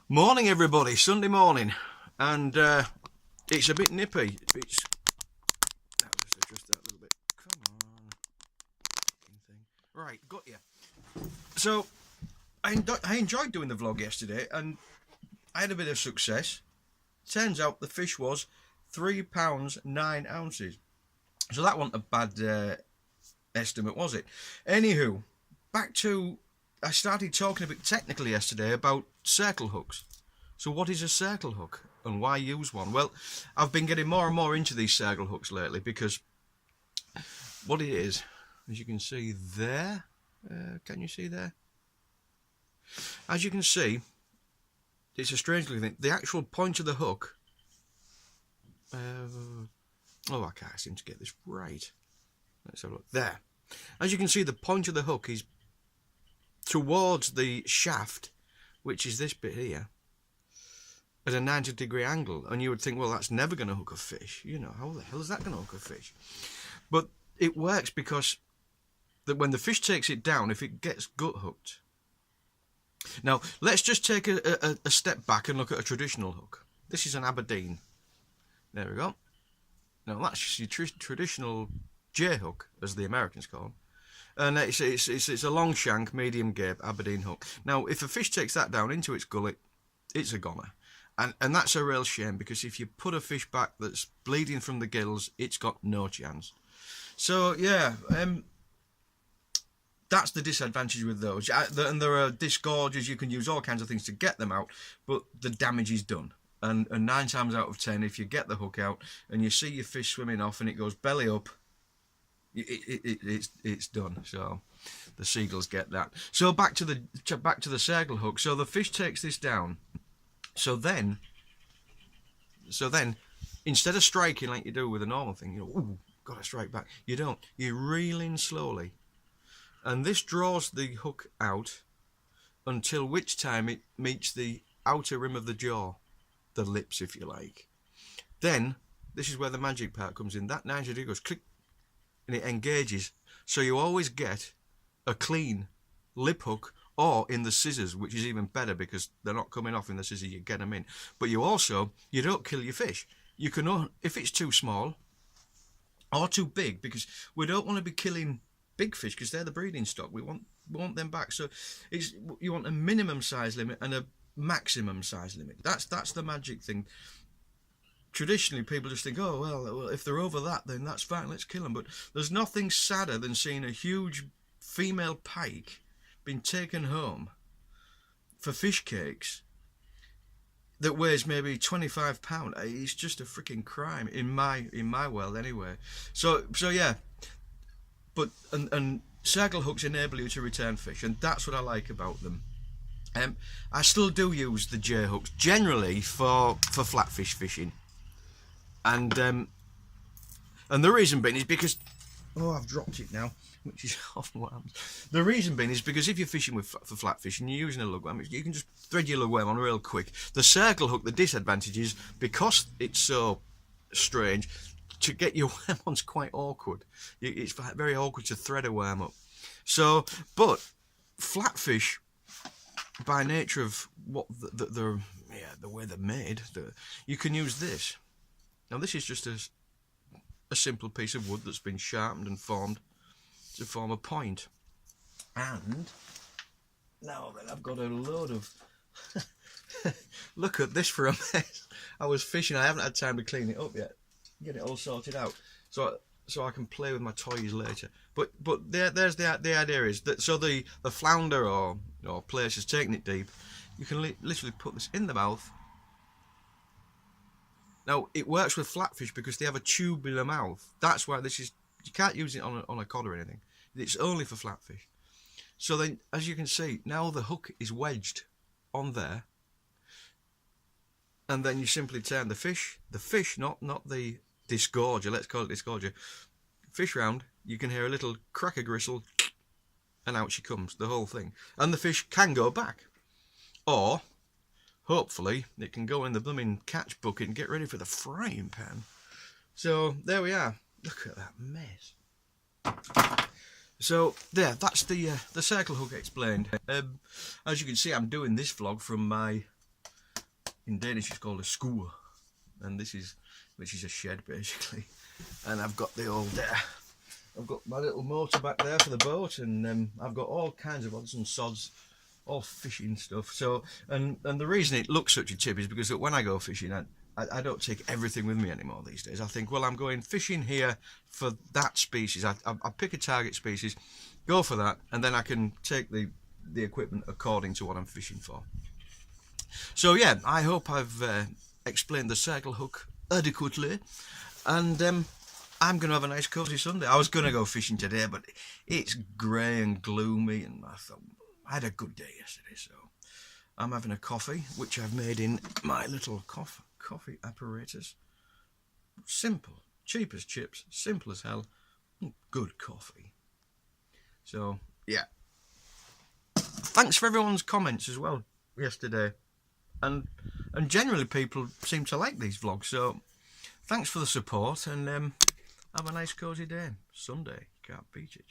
Morning everybody, Sunday morning, and it's a bit nippy. Let's adjust that a little bit. Come on. Right, got you. So, I enjoyed doing the vlog yesterday, and I had a bit of success. Turns out the fish was £3 9 ounces. So that wasn't a bad estimate, was it? Anywho, I started talking a bit technically yesterday about circle hooks. So what is a circle hook and why use one? Well, I've been getting more and more into these circle hooks lately because what it is, as you can see there, can you see there? As you can see, it's a strange looking thing. The actual point of the hook, I can't seem to get this right. Let's have a look. There. As you can see, the point of the hook is towards the shaft, which is this bit here, at a 90-degree angle. And you would think, well, that's never going to hook a fish. You know, how the hell is that going to hook a fish? But it works because when the fish takes it down, if it gets gut hooked. Now, let's just take a step back and look at a traditional hook. This is an Aberdeen. There we go. Now, that's your traditional J-hook, as the Americans call them. And it's a long shank, medium gape Aberdeen hook. Now, if a fish takes that down into its gullet, it's a goner. And that's a real shame, because if you put a fish back that's bleeding from the gills, it's got no chance. So, yeah, that's the disadvantage with those. And there are disgorgers, you can use all kinds of things to get them out, but the damage is done. And 9 times out of 10, if you get the hook out and you see your fish swimming off and it goes belly up, it's done. So the seagulls get that. So back to the circle hook. So the fish takes this down. So then instead of striking like you do with a normal thing, you know, ooh, got to strike back. You don't. You reel in slowly, and this draws the hook out until which time it meets the outer rim of the jaw, the lips, if you like. Then this is where the magic part comes in. That 90 degree goes click, and it engages. So you always get a clean lip hook, or in the scissors, which is even better because they're not coming off in the scissors, you get them in. But you don't kill your fish. You can, if it's too small or too big, because we don't want to be killing big fish because they're the breeding stock. We want them back. So you want a minimum size limit and a maximum size limit. That's the magic thing. Traditionally, people just think, oh, well, if they're over that, then that's fine, let's kill them. But there's nothing sadder than seeing a huge female pike being taken home for fish cakes that weighs maybe 25 pounds. It's just a freaking crime in my world anyway. So yeah, but and circle hooks enable you to return fish, and that's what I like about them. I still do use the J hooks generally for flatfish fishing, and the reason being is because I've dropped it now, which is often what happens. The reason being is because if you're fishing for flatfish and you're using a lugworm, you can just thread your lugworm on real quick. The circle hook, the disadvantage is because it's so strange, to get your worm on's quite awkward. It's very awkward to thread a worm up. So, but flatfish, by nature of what the way they're made, you can use this. Now this is just a simple piece of wood that's been sharpened and formed to form a point. And now then, I've got a load of look at this for a mess. I was fishing, I haven't had time to clean it up yet, get it all sorted out, so I can play with my toys later. But there's the idea is that so the flounder or places taking it deep, you can literally put this in the mouth. Now, it works with flatfish because they have a tubular mouth. That's why you can't use it on a cod or anything. It's only for flatfish. So then, as you can see, now the hook is wedged on there. And then you simply turn the fish, not the disgorger, let's call it disgorger, fish round, you can hear a little cracker gristle, and out she comes, the whole thing. And the fish can go back. Or hopefully it can go in the blooming catch bucket and get ready for the frying pan. So there we are. Look at that mess. So there, that's the circle hook explained. As you can see, I'm doing this vlog from my in Danish it's called a skur, and which is a shed basically. And I've got the old I've got my little motor back there for the boat, and I've got all kinds of odds and sods, all fishing stuff. So, and the reason it looks such a tip is because when I go fishing, I don't take everything with me anymore these days. I think, well, I'm going fishing here for that species. I pick a target species, go for that, and then I can take the equipment according to what I'm fishing for. So yeah, I hope I've explained the circle hook adequately, and I'm going to have a nice cosy Sunday. I was going to go fishing today, but it's grey and gloomy, and I thought I had a good day yesterday, so I'm having a coffee, which I've made in my little coffee apparatus. Simple, cheap as chips, simple as hell, good coffee. So yeah, thanks for everyone's comments as well yesterday, and generally people seem to like these vlogs, so thanks for the support, and have a nice cosy day. Sunday, can't beat it.